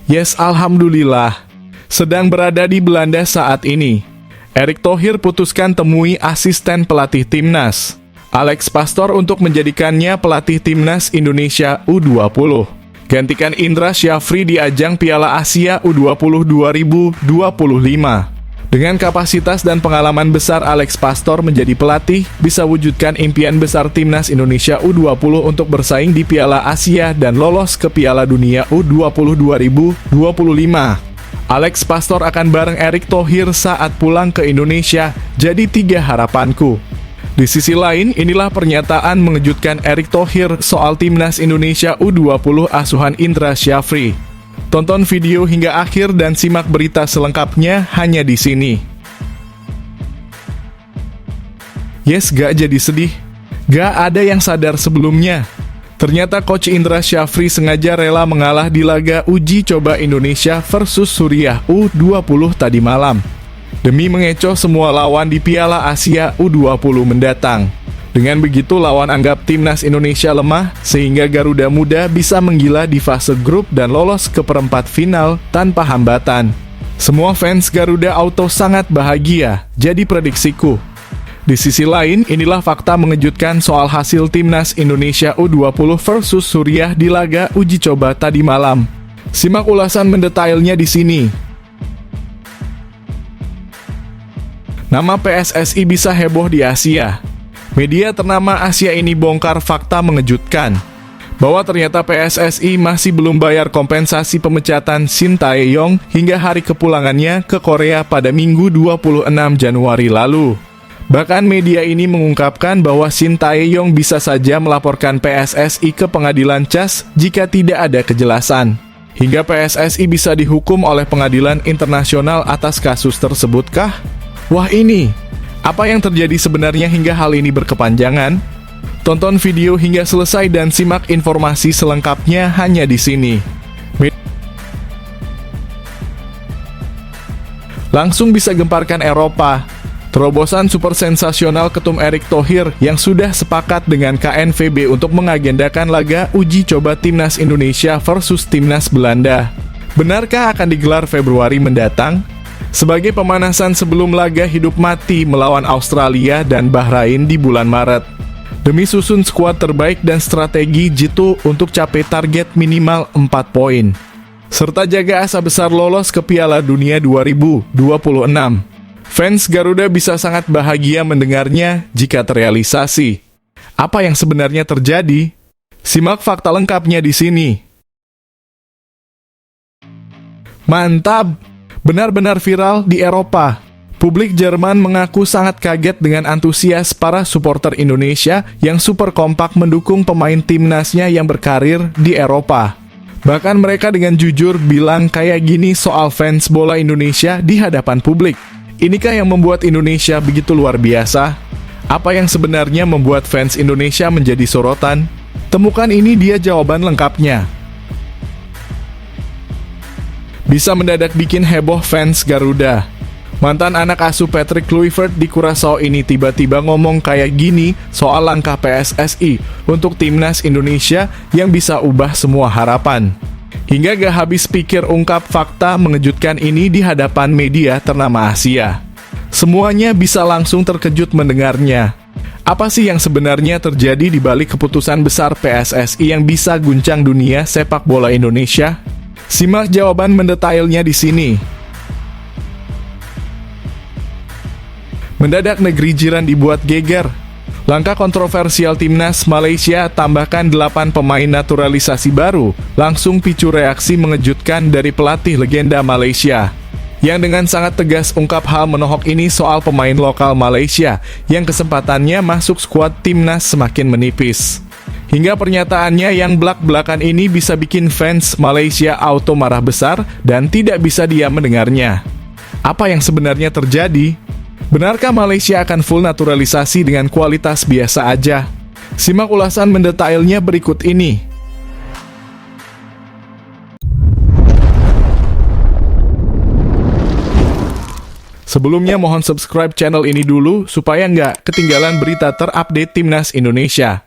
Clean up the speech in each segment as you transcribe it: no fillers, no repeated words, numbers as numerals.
Yes, alhamdulillah. Sedang berada di Belanda saat ini. Erick Thohir putuskan temui asisten pelatih timnas, Alex Pastoor, untuk menjadikannya pelatih timnas Indonesia U20. Gantikan Indra Syafri di ajang Piala Asia U20 2025. Dengan kapasitas dan pengalaman besar, Alex Pastoor menjadi pelatih bisa wujudkan impian besar timnas Indonesia U20 untuk bersaing di Piala Asia dan lolos ke Piala Dunia U20 2025. Alex Pastoor akan bareng Erick Thohir saat pulang ke Indonesia, jadi 3 harapanku. Di sisi lain, inilah pernyataan mengejutkan Erick Thohir soal timnas Indonesia U20 asuhan Indra Syafri. Tonton video hingga akhir dan simak berita selengkapnya hanya di sini. Yes, gak jadi sedih. Gak ada yang sadar sebelumnya. Ternyata Coach Indra Syafri sengaja rela mengalah di laga uji coba Indonesia versus Suriah U20 tadi malam, demi mengecoh semua lawan di Piala Asia U20 mendatang. Dengan begitu, lawan anggap timnas Indonesia lemah, sehingga Garuda Muda bisa menggila di fase grup dan lolos ke perempat final tanpa hambatan. Semua fans Garuda Auto sangat bahagia, jadi prediksiku. Di sisi lain, inilah fakta mengejutkan soal hasil timnas Indonesia U20 versus Suriah di laga uji coba tadi malam. Simak ulasan mendetailnya di sini. Nama PSSI bisa heboh di Asia. Media ternama Asia ini bongkar fakta mengejutkan bahwa ternyata PSSI masih belum bayar kompensasi pemecatan Shin Tae-yong hingga hari kepulangannya ke Korea pada Minggu 26 Januari lalu. Bahkan media ini mengungkapkan bahwa Shin Tae-yong bisa saja melaporkan PSSI ke pengadilan CAS jika tidak ada kejelasan. Hingga PSSI bisa dihukum oleh pengadilan internasional atas kasus tersebutkah? Wah, ini apa yang terjadi sebenarnya hingga hal ini berkepanjangan? Tonton video hingga selesai dan simak informasi selengkapnya hanya di sini. Langsung bisa gemparkan Eropa. Terobosan super sensasional Ketum Erick Thohir yang sudah sepakat dengan KNVB untuk mengagendakan laga uji coba timnas Indonesia versus timnas Belanda. Benarkah akan digelar Februari mendatang? Sebagai pemanasan sebelum laga hidup mati melawan Australia dan Bahrain di bulan Maret. Demi susun skuad terbaik dan strategi jitu untuk capai target minimal 4 poin. Serta jaga asa besar lolos ke Piala Dunia 2026. Fans Garuda bisa sangat bahagia mendengarnya jika terrealisasi. Apa yang sebenarnya terjadi? Simak fakta lengkapnya di sini. Mantap! Benar-benar viral di Eropa. Publik Jerman mengaku sangat kaget dengan antusias para supporter Indonesia yang super kompak mendukung pemain timnasnya yang berkarir di Eropa. Bahkan mereka dengan jujur bilang kayak gini soal fans bola Indonesia di hadapan publik. Inikah yang membuat Indonesia begitu luar biasa? Apa yang sebenarnya membuat fans Indonesia menjadi sorotan? Temukan ini dia jawaban lengkapnya. Bisa mendadak bikin heboh fans Garuda. Mantan anak asuh Patrick Kluivert di Curaçao ini tiba-tiba ngomong kayak gini soal langkah PSSI untuk timnas Indonesia yang bisa ubah semua harapan. Hingga gak habis pikir ungkap fakta mengejutkan ini di hadapan media ternama Asia. Semuanya bisa langsung terkejut mendengarnya. Apa sih yang sebenarnya terjadi di balik keputusan besar PSSI yang bisa guncang dunia sepak bola Indonesia? Simak jawaban mendetailnya di sini. Mendadak negeri jiran dibuat geger. Langkah kontroversial timnas Malaysia tambahkan 8 pemain naturalisasi baru langsung picu reaksi mengejutkan dari pelatih legenda Malaysia, yang dengan sangat tegas ungkap hal menohok ini soal pemain lokal Malaysia yang kesempatannya masuk skuad timnas semakin menipis. Hingga pernyataannya yang belak-belakan ini bisa bikin fans Malaysia auto marah besar dan tidak bisa diam mendengarnya. Apa yang sebenarnya terjadi? Benarkah Malaysia akan full naturalisasi dengan kualitas biasa aja? Simak ulasan mendetailnya berikut ini. Sebelumnya mohon subscribe channel ini dulu supaya nggak ketinggalan berita terupdate timnas Indonesia.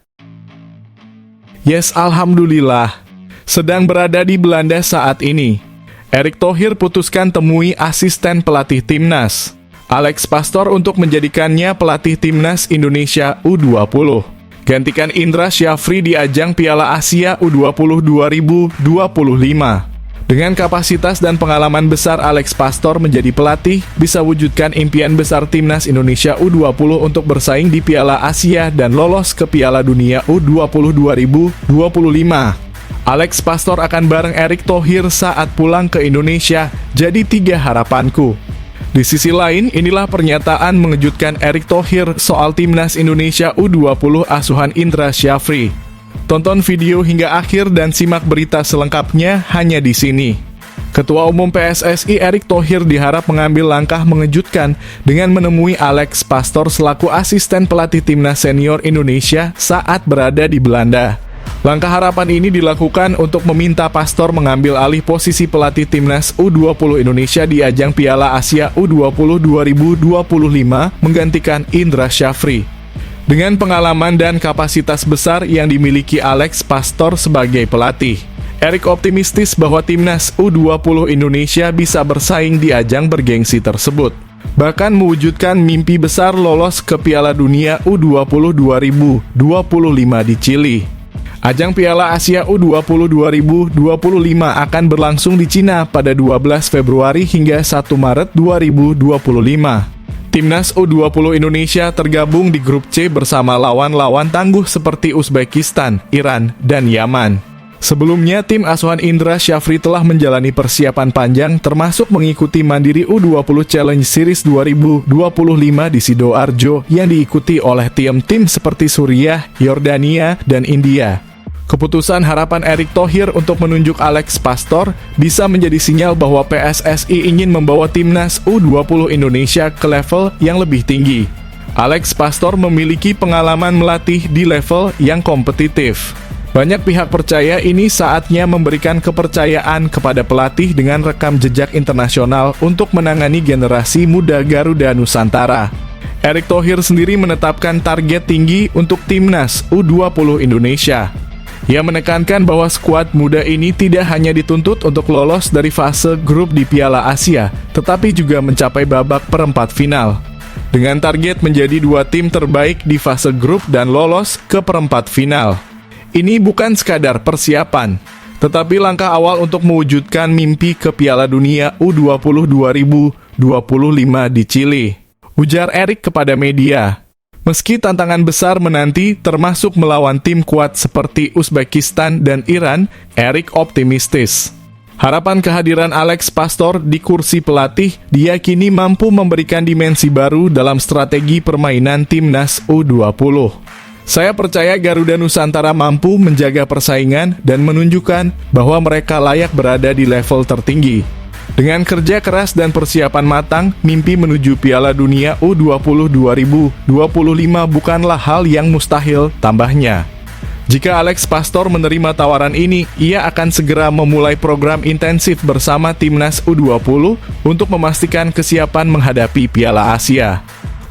Yes, alhamdulillah. Sedang berada di Belanda saat ini. Erick Thohir putuskan temui asisten pelatih timnas Alex Pastor untuk menjadikannya pelatih timnas Indonesia U20. Gantikan Indra Syafri di ajang Piala Asia U20 2025. Dengan kapasitas dan pengalaman besar, Alex Pastor menjadi pelatih bisa wujudkan impian besar timnas Indonesia U20 untuk bersaing di Piala Asia dan lolos ke Piala Dunia U20 2025. Alex Pastor akan bareng Erick Thohir saat pulang ke Indonesia, jadi 3 harapanku. Di sisi lain, inilah pernyataan mengejutkan Erick Thohir soal timnas Indonesia U20 asuhan Indra Syafri. Tonton video hingga akhir dan simak berita selengkapnya hanya di sini. Ketua Umum PSSI Erick Thohir diharap mengambil langkah mengejutkan dengan menemui Alex Pastor selaku asisten pelatih timnas senior Indonesia saat berada di Belanda. Langkah harapan ini dilakukan untuk meminta Pastor mengambil alih posisi pelatih timnas U20 Indonesia di ajang Piala Asia U20 2025 menggantikan Indra Syafri. Dengan pengalaman dan kapasitas besar yang dimiliki Alex Pastor sebagai pelatih, Erick optimistis bahwa timnas U20 Indonesia bisa bersaing di ajang bergengsi tersebut. Bahkan mewujudkan mimpi besar lolos ke Piala Dunia U20 2025 di Chili. Ajang Piala Asia U20 2025 akan berlangsung di Cina pada 12 Februari hingga 1 Maret 2025. Timnas U20 Indonesia tergabung di grup C bersama lawan-lawan tangguh seperti Uzbekistan, Iran, dan Yaman. Sebelumnya, tim asuhan Indra Syafri telah menjalani persiapan panjang termasuk mengikuti Mandiri U20 Challenge Series 2025 di Sidoarjo yang diikuti oleh tim-tim seperti Suriah, Yordania, dan India. Keputusan harapan Erick Thohir untuk menunjuk Alex Pastor bisa menjadi sinyal bahwa PSSI ingin membawa timnas U20 Indonesia ke level yang lebih tinggi. Alex Pastor memiliki pengalaman melatih di level yang kompetitif. Banyak pihak percaya ini saatnya memberikan kepercayaan kepada pelatih dengan rekam jejak internasional untuk menangani generasi muda Garuda Nusantara. Erick Thohir sendiri menetapkan target tinggi untuk timnas U20 Indonesia. Ia menekankan bahwa skuad muda ini tidak hanya dituntut untuk lolos dari fase grup di Piala Asia, tetapi juga mencapai babak perempat final. Dengan target menjadi 2 tim terbaik di fase grup dan lolos ke perempat final. Ini bukan sekadar persiapan, tetapi langkah awal untuk mewujudkan mimpi ke Piala Dunia U20 2025 di Chili. Ujar Erick kepada media. Meski tantangan besar menanti termasuk melawan tim kuat seperti Uzbekistan dan Iran, Erick optimistis. Harapan kehadiran Alex Pastor di kursi pelatih diyakini mampu memberikan dimensi baru dalam strategi permainan timnas U20. Saya percaya Garuda Nusantara mampu menjaga persaingan dan menunjukkan bahwa mereka layak berada di level tertinggi. Dengan kerja keras dan persiapan matang, mimpi menuju Piala Dunia U20 2025 bukanlah hal yang mustahil, tambahnya. Jika Alex Pastor menerima tawaran ini, ia akan segera memulai program intensif bersama timnas U20 untuk memastikan kesiapan menghadapi Piala Asia.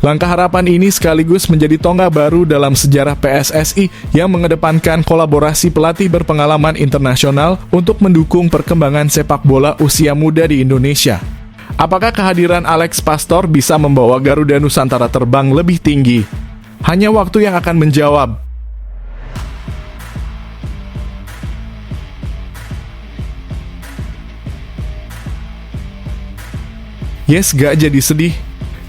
Langkah harapan ini sekaligus menjadi tonggak baru dalam sejarah PSSI yang mengedepankan kolaborasi pelatih berpengalaman internasional untuk mendukung perkembangan sepak bola usia muda di Indonesia. Apakah kehadiran Alex Pastor bisa membawa Garuda Nusantara terbang lebih tinggi? Hanya waktu yang akan menjawab. Yes, gak jadi sedih.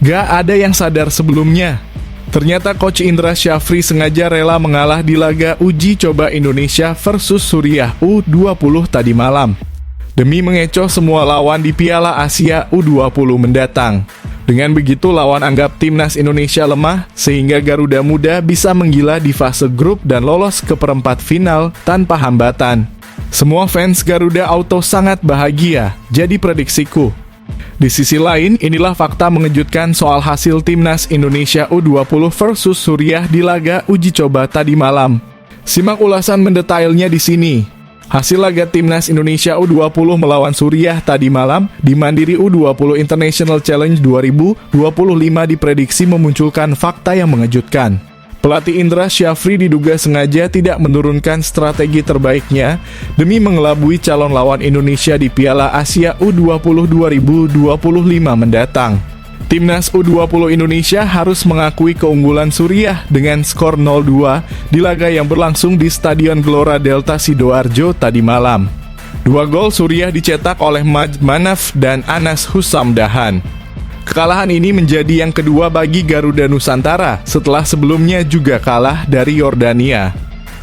Gak ada yang sadar sebelumnya. Ternyata Coach Indra Syafri sengaja rela mengalah di laga uji coba Indonesia versus Suriah U20 tadi malam, demi mengecoh semua lawan di Piala Asia U20 mendatang. Dengan begitu lawan anggap timnas Indonesia lemah, sehingga Garuda Muda bisa menggila di fase grup dan lolos ke perempat final tanpa hambatan. Semua fans Garuda Auto sangat bahagia, jadi prediksiku. Di sisi lain, inilah fakta mengejutkan soal hasil timnas Indonesia U20 versus Suriah di laga uji coba tadi malam. Simak ulasan mendetailnya di sini. Hasil laga timnas Indonesia U20 melawan Suriah tadi malam di Mandiri U20 International Challenge 2025 diprediksi memunculkan fakta yang mengejutkan. Pelatih Indra Syafri diduga sengaja tidak menurunkan strategi terbaiknya demi mengelabui calon lawan Indonesia di Piala Asia U20 2025 mendatang. Timnas U20 Indonesia harus mengakui keunggulan Suriah dengan skor 0-2 di laga yang berlangsung di Stadion Gelora Delta Sidoarjo tadi malam. 2 gol Suriah dicetak oleh Majd Manaf dan Anas Husamdahan. Kekalahan ini menjadi yang kedua bagi Garuda Nusantara setelah sebelumnya juga kalah dari Yordania.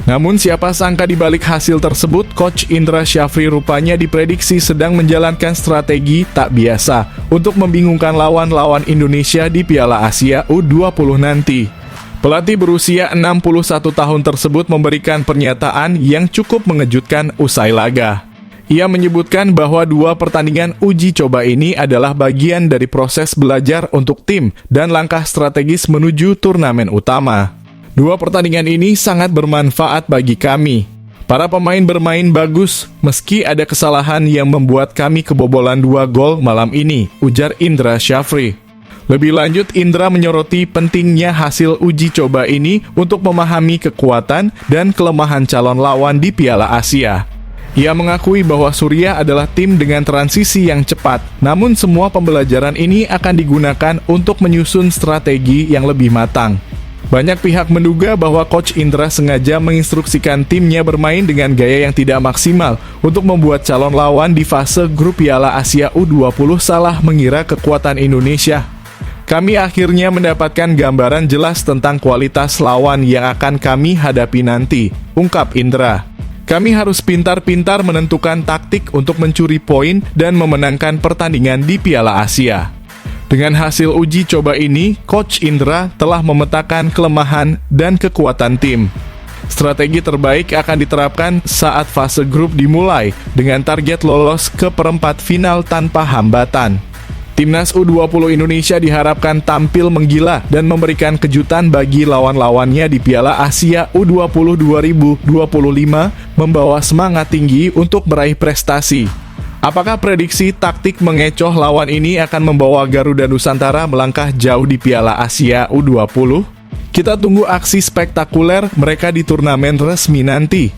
Namun siapa sangka di balik hasil tersebut, Coach Indra Syafri rupanya diprediksi sedang menjalankan strategi tak biasa untuk membingungkan lawan-lawan Indonesia di Piala Asia U20 nanti. Pelatih berusia 61 tahun tersebut memberikan pernyataan yang cukup mengejutkan usai laga. Ia menyebutkan bahwa 2 pertandingan uji coba ini adalah bagian dari proses belajar untuk tim dan langkah strategis menuju turnamen utama. 2 pertandingan ini sangat bermanfaat bagi kami. Para pemain bermain bagus, meski ada kesalahan yang membuat kami kebobolan 2 gol malam ini, ujar Indra Syafri. Lebih lanjut, Indra menyoroti pentingnya hasil uji coba ini untuk memahami kekuatan dan kelemahan calon lawan di Piala Asia. Ia mengakui bahwa Suriah adalah tim dengan transisi yang cepat, namun semua pembelajaran ini akan digunakan untuk menyusun strategi yang lebih matang. Banyak pihak menduga bahwa Coach Indra sengaja menginstruksikan timnya bermain dengan gaya yang tidak maksimal untuk membuat calon lawan di fase grup Piala Asia U20 salah mengira kekuatan Indonesia. Kami akhirnya mendapatkan gambaran jelas tentang kualitas lawan yang akan kami hadapi nanti, ungkap Indra. Kami harus pintar-pintar menentukan taktik untuk mencuri poin dan memenangkan pertandingan di Piala Asia. Dengan hasil uji coba ini, Coach Indra telah memetakan kelemahan dan kekuatan tim. Strategi terbaik akan diterapkan saat fase grup dimulai dengan target lolos ke perempat final tanpa hambatan. Timnas U20 Indonesia diharapkan tampil menggila dan memberikan kejutan bagi lawan-lawannya di Piala Asia U20 2025, membawa semangat tinggi untuk meraih prestasi. Apakah prediksi taktik mengecoh lawan ini akan membawa Garuda Nusantara melangkah jauh di Piala Asia U20? Kita tunggu aksi spektakuler mereka di turnamen resmi nanti.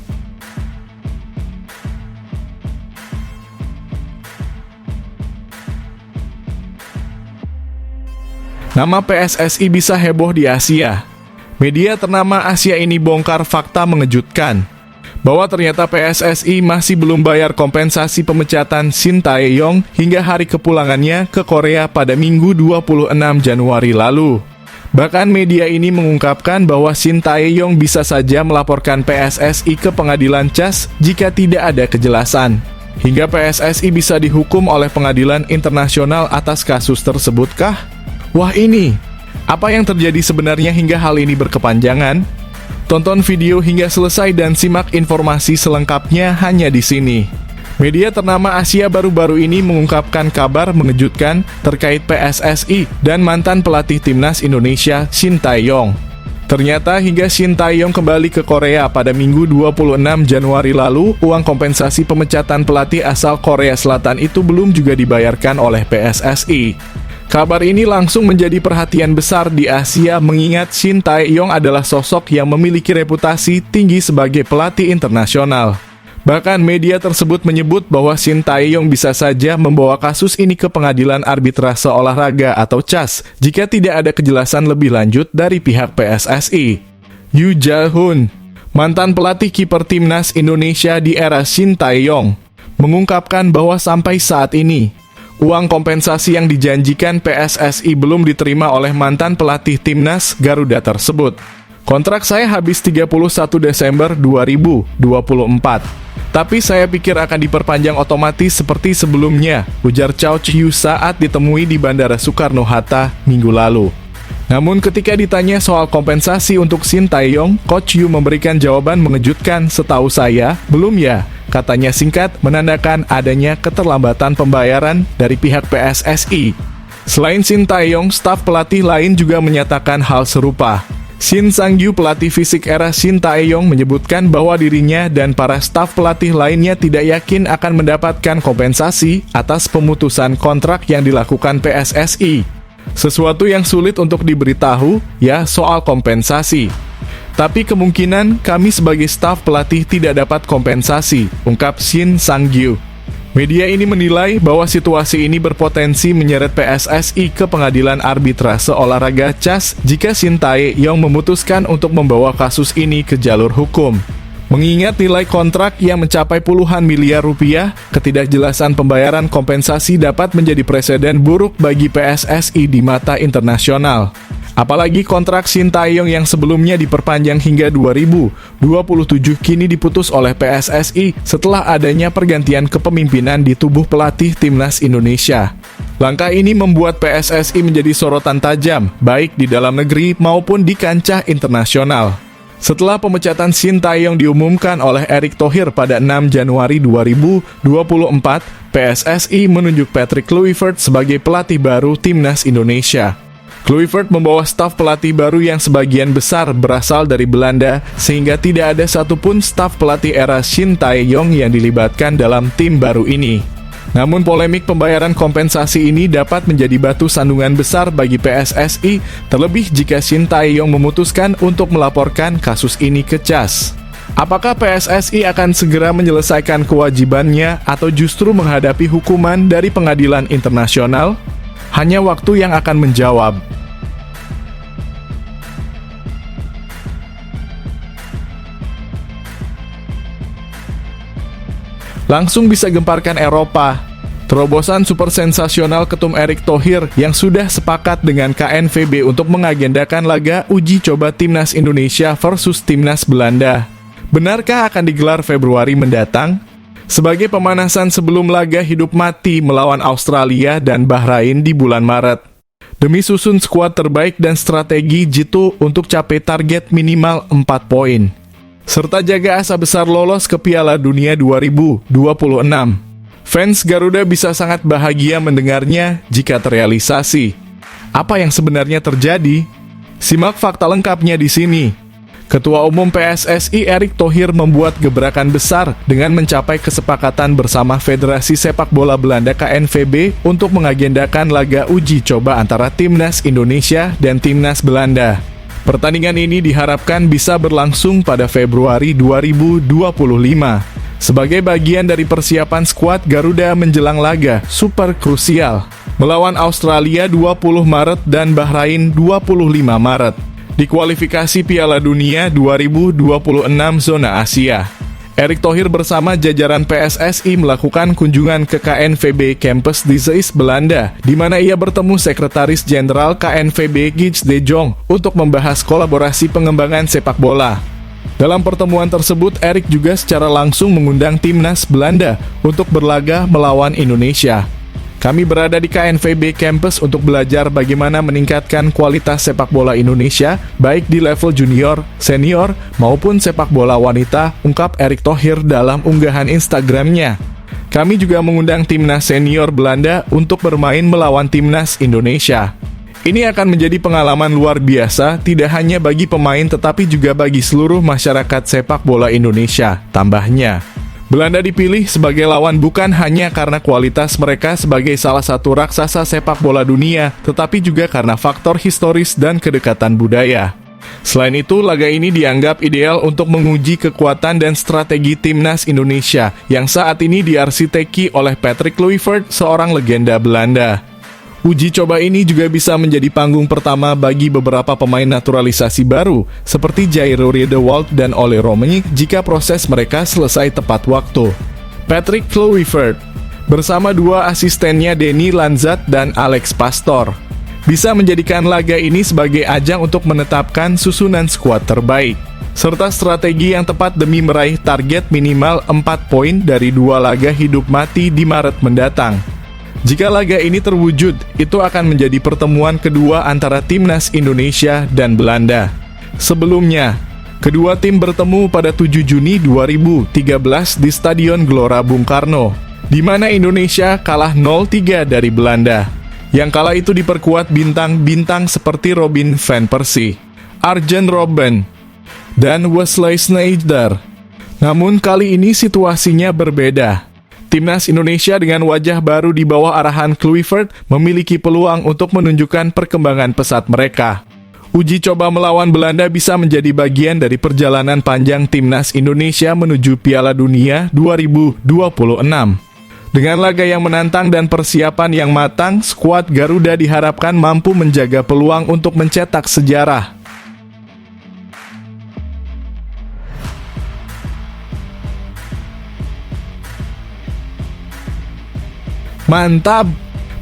Nama PSSI bisa heboh di Asia. Media ternama Asia ini bongkar fakta mengejutkan bahwa ternyata PSSI masih belum bayar kompensasi pemecatan Shin Tae-yong hingga hari kepulangannya ke Korea pada Minggu 26 Januari lalu. Bahkan media ini mengungkapkan bahwa Shin Tae-yong bisa saja melaporkan PSSI ke pengadilan CAS jika tidak ada kejelasan. Hingga PSSI bisa dihukum oleh pengadilan internasional atas kasus tersebutkah? Wah ini, apa yang terjadi sebenarnya hingga hal ini berkepanjangan? Tonton video hingga selesai dan simak informasi selengkapnya hanya di sini. Media ternama Asia baru-baru ini mengungkapkan kabar mengejutkan terkait PSSI dan mantan pelatih timnas Indonesia Shin Tae-yong. Ternyata hingga Shin Tae-yong kembali ke Korea pada Minggu 26 Januari lalu, uang kompensasi pemecatan pelatih asal Korea Selatan itu belum juga dibayarkan oleh PSSI. Kabar ini langsung menjadi perhatian besar di Asia mengingat Shin Tae-yong adalah sosok yang memiliki reputasi tinggi sebagai pelatih internasional. Bahkan media tersebut menyebut bahwa Shin Tae-yong bisa saja membawa kasus ini ke Pengadilan Arbitrase Olahraga atau CAS jika tidak ada kejelasan lebih lanjut dari pihak PSSI. Yoo Jae-hoon, mantan pelatih kiper timnas Indonesia di era Shin Tae-yong, mengungkapkan bahwa sampai saat ini uang kompensasi yang dijanjikan PSSI belum diterima oleh mantan pelatih timnas Garuda tersebut. Kontrak saya habis 31 Desember 2024. Tapi saya pikir akan diperpanjang otomatis seperti sebelumnya, ujar Chow Chi-yu saat ditemui di Bandara Soekarno-Hatta minggu lalu. Namun ketika ditanya soal kompensasi untuk Shin Tae-yong, Coach Yu memberikan jawaban mengejutkan, setahu saya, belum ya. Katanya singkat, menandakan adanya keterlambatan pembayaran dari pihak PSSI. Selain Shin Tae-yong, staf pelatih lain juga menyatakan hal serupa. Shin Sang-gyu, pelatih fisik era Shin Tae-yong, menyebutkan bahwa dirinya dan para staf pelatih lainnya tidak yakin akan mendapatkan kompensasi atas pemutusan kontrak yang dilakukan PSSI. Sesuatu yang sulit untuk diberitahu, ya soal kompensasi. Tapi kemungkinan kami sebagai staf pelatih tidak dapat kompensasi, ungkap Shin Sang-gyu. Media ini menilai bahwa situasi ini berpotensi menyeret PSSI ke pengadilan arbitrase olahraga CAS jika Shin Tae-yong memutuskan untuk membawa kasus ini ke jalur hukum. Mengingat nilai kontrak yang mencapai puluhan miliar rupiah, ketidakjelasan pembayaran kompensasi dapat menjadi preseden buruk bagi PSSI di mata internasional. Apalagi kontrak Shin Tae-yong yang sebelumnya diperpanjang hingga 2027 kini diputus oleh PSSI setelah adanya pergantian kepemimpinan di tubuh pelatih Timnas Indonesia. Langkah ini membuat PSSI menjadi sorotan tajam, baik di dalam negeri maupun di kancah internasional. Setelah pemecatan Shin Tae-yong diumumkan oleh Erick Thohir pada 6 Januari 2024, PSSI menunjuk Patrick Kluivert sebagai pelatih baru Timnas Indonesia. Kluivert membawa staf pelatih baru yang sebagian besar berasal dari Belanda, sehingga tidak ada satupun staf pelatih era Shin Tae-yong yang dilibatkan dalam tim baru ini. Namun polemik pembayaran kompensasi ini dapat menjadi batu sandungan besar bagi PSSI, terlebih jika Shin Tae-yong memutuskan untuk melaporkan kasus ini ke CAS. Apakah PSSI akan segera menyelesaikan kewajibannya atau justru menghadapi hukuman dari pengadilan internasional? Hanya waktu yang akan menjawab. Langsung bisa gemparkan Eropa. Terobosan super sensasional Ketum Erick Thohir yang sudah sepakat dengan KNVB untuk mengagendakan laga uji coba Timnas Indonesia versus Timnas Belanda. Benarkah akan digelar Februari mendatang? Sebagai pemanasan sebelum laga hidup mati melawan Australia dan Bahrain di bulan Maret. Demi susun skuad terbaik dan strategi jitu untuk capai target minimal 4 poin. Serta jaga asa besar lolos ke Piala Dunia 2026. Fans Garuda bisa sangat bahagia mendengarnya jika terrealisasi. Apa yang sebenarnya terjadi? Simak fakta lengkapnya di sini. Ketua Umum PSSI Erick Thohir membuat gebrakan besar dengan mencapai kesepakatan bersama Federasi Sepak Bola Belanda KNVB untuk mengagendakan laga uji coba antara Timnas Indonesia dan Timnas Belanda. Pertandingan ini diharapkan bisa berlangsung pada Februari 2025. Sebagai bagian dari persiapan skuad Garuda menjelang laga super krusial melawan Australia 20 Maret dan Bahrain 25 Maret di kualifikasi Piala Dunia 2026 zona Asia. Erick Thohir bersama jajaran PSSI melakukan kunjungan ke KNVB Campus di Zeist, Belanda, di mana ia bertemu Sekretaris Jenderal KNVB Guus de Jong untuk membahas kolaborasi pengembangan sepak bola. Dalam pertemuan tersebut, Erick juga secara langsung mengundang Timnas Belanda untuk berlaga melawan Indonesia. Kami berada di KNVB Campus untuk belajar bagaimana meningkatkan kualitas sepak bola Indonesia, baik di level junior, senior, maupun sepak bola wanita, ungkap Erick Thohir dalam unggahan Instagramnya. Kami juga mengundang Timnas Senior Belanda untuk bermain melawan Timnas Indonesia. Ini akan menjadi pengalaman luar biasa, tidak hanya bagi pemain tetapi juga bagi seluruh masyarakat sepak bola Indonesia, tambahnya. Belanda dipilih sebagai lawan bukan hanya karena kualitas mereka sebagai salah satu raksasa sepak bola dunia, tetapi juga karena faktor historis dan kedekatan budaya. Selain itu, laga ini dianggap ideal untuk menguji kekuatan dan strategi Timnas Indonesia yang saat ini diarsiteki oleh Patrick Kluivert, seorang legenda Belanda. Uji coba ini juga bisa menjadi panggung pertama bagi beberapa pemain naturalisasi baru, seperti Jairo Riedewald dan Ole Romenik jika proses mereka selesai tepat waktu. Patrick Kluivert, bersama dua asistennya Denny Lanzat dan Alex Pastor, bisa menjadikan laga ini sebagai ajang untuk menetapkan susunan skuad terbaik, serta strategi yang tepat demi meraih target minimal 4 poin dari 2 laga hidup mati di Maret mendatang. Jika laga ini terwujud, itu akan menjadi pertemuan kedua antara Timnas Indonesia dan Belanda. Sebelumnya, kedua tim bertemu pada 7 Juni 2013 di Stadion Gelora Bung Karno, di mana Indonesia kalah 0-3 dari Belanda. Yang kala itu diperkuat bintang-bintang seperti Robin van Persie, Arjen Robben, dan Wesley Sneijder. Namun kali ini situasinya berbeda. Timnas Indonesia dengan wajah baru di bawah arahan Kluivert memiliki peluang untuk menunjukkan perkembangan pesat mereka. Uji coba melawan Belanda bisa menjadi bagian dari perjalanan panjang timnas Indonesia menuju Piala Dunia 2026. Dengan laga yang menantang dan persiapan yang matang, skuad Garuda diharapkan mampu menjaga peluang untuk mencetak sejarah. Mantap!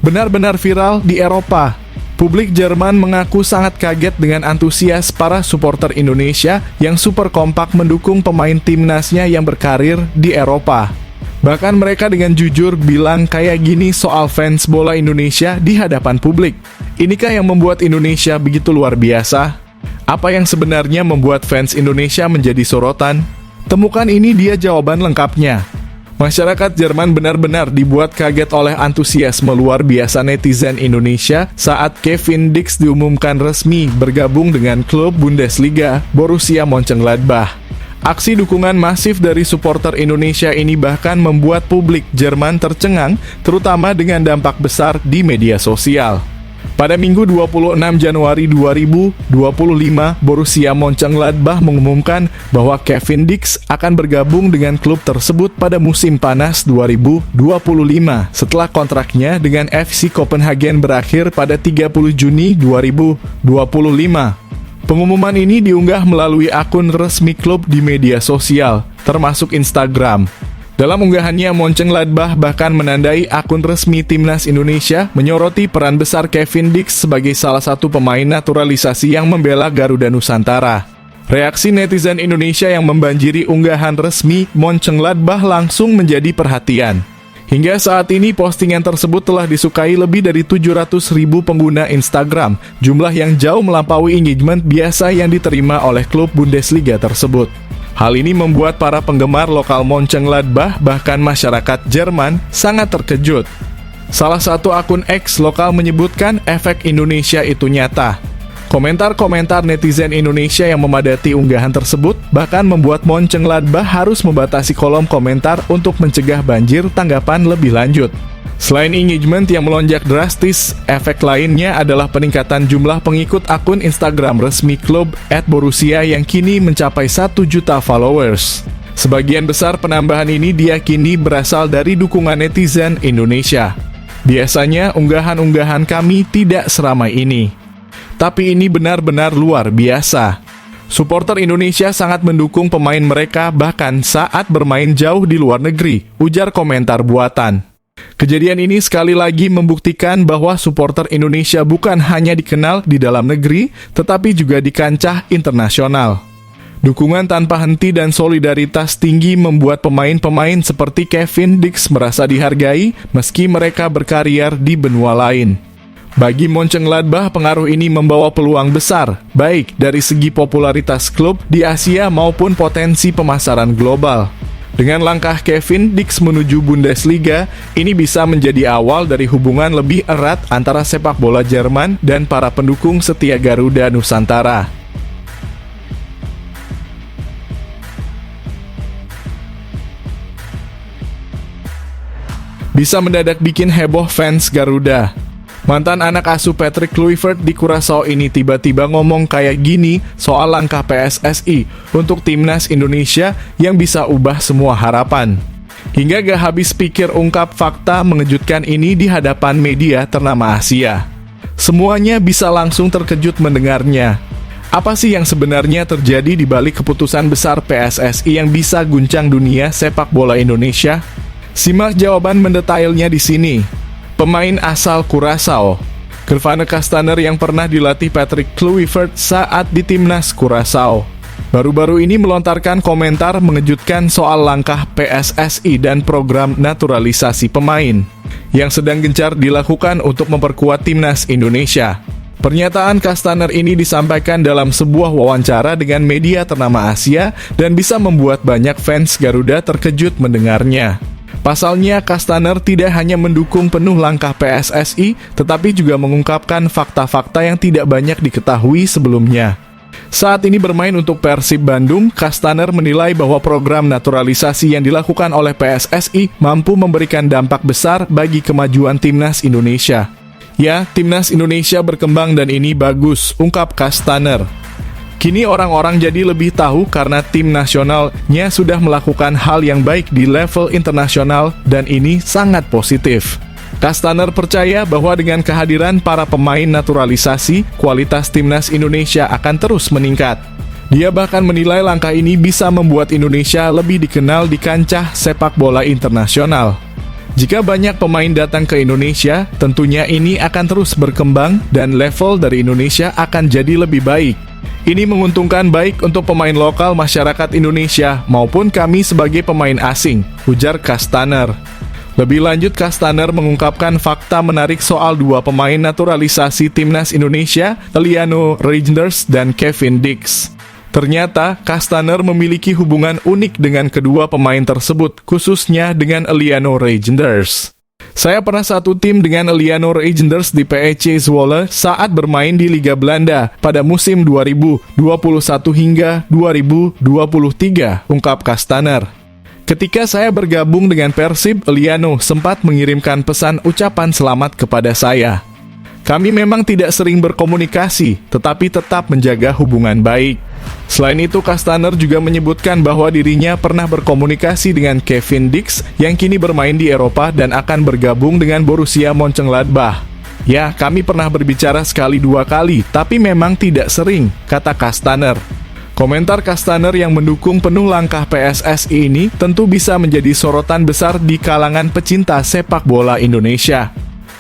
Benar-benar viral di Eropa. Publik Jerman mengaku sangat kaget dengan antusias para supporter Indonesia yang super kompak mendukung pemain timnasnya yang berkarir di Eropa. Bahkan mereka dengan jujur bilang kayak gini soal fans bola Indonesia di hadapan publik. Inikah yang membuat Indonesia begitu luar biasa? Apa yang sebenarnya membuat fans Indonesia menjadi sorotan? Temukan ini dia jawaban lengkapnya. Masyarakat Jerman benar-benar dibuat kaget oleh antusiasme luar biasa netizen Indonesia saat Kevin Dix diumumkan resmi bergabung dengan klub Bundesliga Borussia Mönchengladbach. Aksi dukungan masif dari supporter Indonesia ini bahkan membuat publik Jerman tercengang, terutama dengan dampak besar di media sosial. Pada Minggu 26 Januari 2025, Borussia Mönchengladbach mengumumkan bahwa Kevin Dix akan bergabung dengan klub tersebut pada musim panas 2025 setelah kontraknya dengan FC Copenhagen berakhir pada 30 Juni 2025. Pengumuman ini diunggah melalui akun resmi klub di media sosial, termasuk Instagram. Dalam unggahannya, Mönchengladbach bahkan menandai akun resmi timnas Indonesia menyoroti peran besar Kevin Dix sebagai salah satu pemain naturalisasi yang membela Garuda Nusantara. Reaksi netizen Indonesia yang membanjiri unggahan resmi Mönchengladbach langsung menjadi perhatian. Hingga saat ini postingan tersebut telah disukai lebih dari 700.000 pengguna Instagram, jumlah yang jauh melampaui engagement biasa yang diterima oleh klub Bundesliga tersebut. Hal ini membuat para penggemar lokal Mönchengladbach bahkan masyarakat Jerman sangat terkejut. Salah satu akun X lokal menyebutkan efek Indonesia itu nyata. Komentar-komentar netizen Indonesia yang memadati unggahan tersebut bahkan membuat Mönchengladbach harus membatasi kolom komentar untuk mencegah banjir tanggapan lebih lanjut. Selain engagement yang melonjak drastis, efek lainnya adalah peningkatan jumlah pengikut akun Instagram resmi klub @Borussia yang kini mencapai 1 juta followers. Sebagian besar penambahan ini diyakini berasal dari dukungan netizen Indonesia. Biasanya unggahan-unggahan kami tidak seramai ini. Tapi ini benar-benar luar biasa. Supporter Indonesia sangat mendukung pemain mereka bahkan saat bermain jauh di luar negeri, ujar komentar buatan. Kejadian ini sekali lagi membuktikan bahwa supporter Indonesia bukan hanya dikenal di dalam negeri, tetapi juga di kancah internasional. Dukungan tanpa henti dan solidaritas tinggi membuat pemain-pemain seperti Kevin Dix merasa dihargai meski mereka berkarier di benua lain. Bagi Mönchengladbach, pengaruh ini membawa peluang besar, baik dari segi popularitas klub di Asia maupun potensi pemasaran global. Dengan langkah Kevin Dix menuju Bundesliga, ini bisa menjadi awal dari hubungan lebih erat antara sepak bola Jerman dan para pendukung setia Garuda Nusantara. Bisa mendadak bikin heboh fans Garuda. Mantan anak asuh Patrick Kluivert di Curaçao ini tiba-tiba ngomong kayak gini soal langkah PSSI untuk timnas Indonesia yang bisa ubah semua harapan. Hingga gak habis pikir ungkap fakta mengejutkan ini di hadapan media ternama Asia. Semuanya bisa langsung terkejut mendengarnya. Apa sih yang sebenarnya terjadi di balik keputusan besar PSSI yang bisa guncang dunia sepak bola Indonesia? Simak jawaban mendetailnya di sini. Pemain asal Curaçao, Gervane Castaner yang pernah dilatih Patrick Kluivert saat di timnas Curaçao, baru-baru ini melontarkan komentar mengejutkan soal langkah PSSI dan program naturalisasi pemain yang sedang gencar dilakukan untuk memperkuat timnas Indonesia. Pernyataan Castaner ini disampaikan dalam sebuah wawancara dengan media ternama Asia dan bisa membuat banyak fans Garuda terkejut mendengarnya. Pasalnya, Castaner tidak hanya mendukung penuh langkah PSSI, tetapi juga mengungkapkan fakta-fakta yang tidak banyak diketahui sebelumnya. Saat ini bermain untuk Persib Bandung, Castaner menilai bahwa program naturalisasi yang dilakukan oleh PSSI mampu memberikan dampak besar bagi kemajuan timnas Indonesia. Ya, timnas Indonesia berkembang dan ini bagus, ungkap Castaner. Kini orang-orang jadi lebih tahu karena tim nasionalnya sudah melakukan hal yang baik di level internasional dan ini sangat positif. Castaner percaya bahwa dengan kehadiran para pemain naturalisasi, kualitas timnas Indonesia akan terus meningkat. Dia bahkan menilai langkah ini bisa membuat Indonesia lebih dikenal di kancah sepak bola internasional. Jika banyak pemain datang ke Indonesia, tentunya ini akan terus berkembang dan level dari Indonesia akan jadi lebih baik. Ini menguntungkan baik untuk pemain lokal masyarakat Indonesia maupun kami sebagai pemain asing, ujar Castaner. Lebih lanjut, Castaner mengungkapkan fakta menarik soal dua pemain naturalisasi timnas Indonesia, Eliano Reijnders dan Kevin Dix. Ternyata, Castaner memiliki hubungan unik dengan kedua pemain tersebut, khususnya dengan Eliano Reijnders. Saya pernah satu tim dengan Eliano Reijnders di PEC Zwolle saat bermain di Liga Belanda pada musim 2021 hingga 2023, ungkap Castaner. Ketika saya bergabung dengan Persib, Eliano sempat mengirimkan pesan ucapan selamat kepada saya. Kami memang tidak sering berkomunikasi, tetapi tetap menjaga hubungan baik. Selain itu, Castaner juga menyebutkan bahwa dirinya pernah berkomunikasi dengan Kevin Dix yang kini bermain di Eropa dan akan bergabung dengan Borussia Mönchengladbach. Ya, kami pernah berbicara sekali dua kali, tapi memang tidak sering, kata Castaner. Komentar Castaner yang mendukung penuh langkah PSSI ini tentu bisa menjadi sorotan besar di kalangan pecinta sepak bola Indonesia.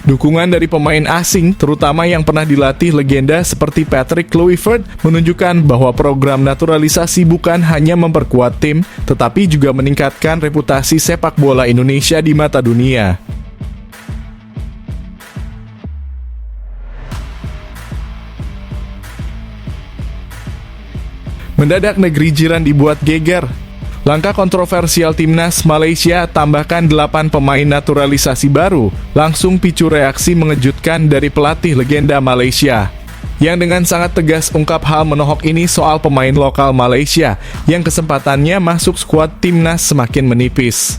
Dukungan dari pemain asing, terutama yang pernah dilatih legenda seperti Patrick Kluivert, menunjukkan bahwa program naturalisasi bukan hanya memperkuat tim, tetapi juga meningkatkan reputasi sepak bola Indonesia di mata dunia. Mendadak negeri jiran dibuat geger. Langkah kontroversial timnas Malaysia tambahkan 8 pemain naturalisasi baru langsung picu reaksi mengejutkan dari pelatih legenda Malaysia. Yang dengan sangat tegas ungkap hal menohok ini soal pemain lokal Malaysia yang kesempatannya masuk skuad timnas semakin menipis.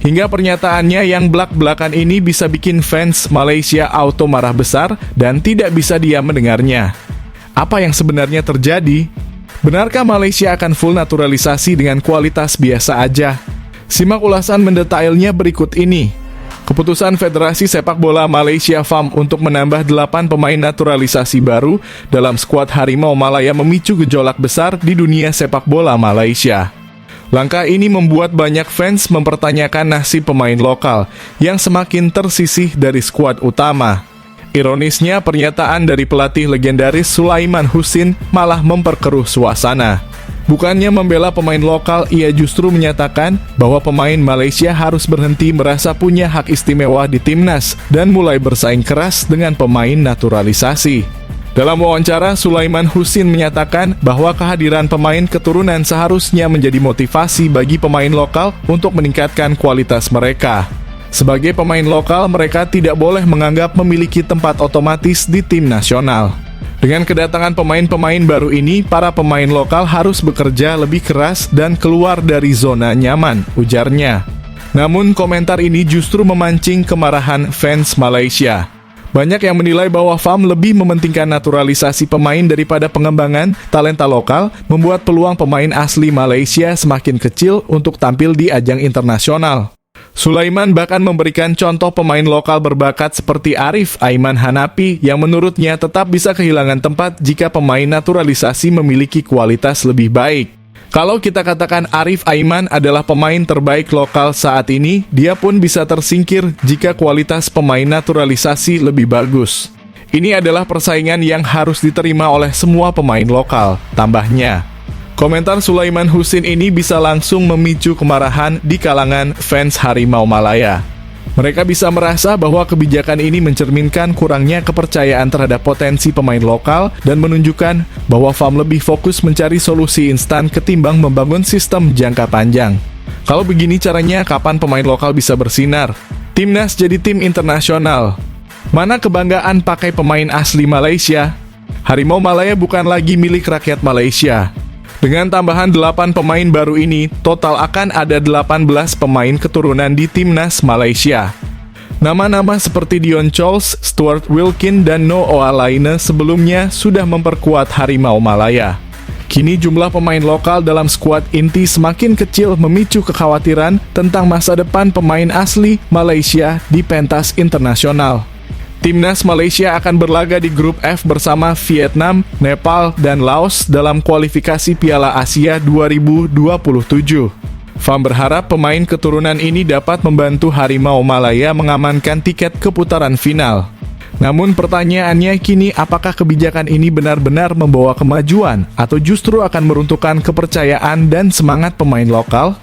Hingga pernyataannya yang belak-belakan ini bisa bikin fans Malaysia auto marah besar dan tidak bisa diam mendengarnya. Apa yang sebenarnya terjadi? Benarkah Malaysia akan full naturalisasi dengan kualitas biasa aja? Simak ulasan mendetailnya berikut ini. Keputusan Federasi Sepak Bola Malaysia FAM untuk menambah 8 pemain naturalisasi baru dalam skuad Harimau Malaya memicu gejolak besar di dunia sepak bola Malaysia. Langkah ini membuat banyak fans mempertanyakan nasib pemain lokal yang semakin tersisih dari skuad utama. Ironisnya, pernyataan dari pelatih legendaris Sulaiman Husin malah memperkeruh suasana. Bukannya membela pemain lokal, ia justru menyatakan bahwa pemain Malaysia harus berhenti merasa punya hak istimewa di timnas dan mulai bersaing keras dengan pemain naturalisasi. Dalam wawancara, Sulaiman Husin menyatakan bahwa kehadiran pemain keturunan seharusnya menjadi motivasi bagi pemain lokal untuk meningkatkan kualitas mereka. Sebagai pemain lokal, mereka tidak boleh menganggap memiliki tempat otomatis di tim nasional. Dengan kedatangan pemain-pemain baru ini, para pemain lokal harus bekerja lebih keras dan keluar dari zona nyaman, ujarnya. Namun, komentar ini justru memancing kemarahan fans Malaysia. Banyak yang menilai bahwa FAM lebih mementingkan naturalisasi pemain daripada pengembangan talenta lokal, membuat peluang pemain asli Malaysia semakin kecil untuk tampil di ajang internasional. Sulaiman bahkan memberikan contoh pemain lokal berbakat seperti Arif Aiman Hanapi yang menurutnya tetap bisa kehilangan tempat jika pemain naturalisasi memiliki kualitas lebih baik. Kalau kita katakan Arif Aiman adalah pemain terbaik lokal saat ini, dia pun bisa tersingkir jika kualitas pemain naturalisasi lebih bagus. Ini adalah persaingan yang harus diterima oleh semua pemain lokal, tambahnya. Komentar Sulaiman Husin ini bisa langsung memicu kemarahan di kalangan fans Harimau Malaya. Mereka bisa merasa bahwa kebijakan ini mencerminkan kurangnya kepercayaan terhadap potensi pemain lokal dan menunjukkan bahwa FAM lebih fokus mencari solusi instan ketimbang membangun sistem jangka panjang. Kalau begini caranya, kapan pemain lokal bisa bersinar? Timnas jadi tim internasional. Mana kebanggaan pakai pemain asli Malaysia? Harimau Malaya bukan lagi milik rakyat Malaysia. Dengan tambahan 8 pemain baru ini, total akan ada 18 pemain keturunan di timnas Malaysia. Nama-nama seperti Dion Scholes, Stuart Wilkin, dan Noah Laine sebelumnya sudah memperkuat Harimau Malaya. Kini jumlah pemain lokal dalam skuad inti semakin kecil memicu kekhawatiran tentang masa depan pemain asli Malaysia di pentas internasional. Timnas Malaysia akan berlaga di grup F bersama Vietnam, Nepal, dan Laos dalam kualifikasi Piala Asia 2027. Pham berharap pemain keturunan ini dapat membantu Harimau Malaya mengamankan tiket ke putaran final. Namun pertanyaannya kini, apakah kebijakan ini benar-benar membawa kemajuan atau justru akan meruntuhkan kepercayaan dan semangat pemain lokal?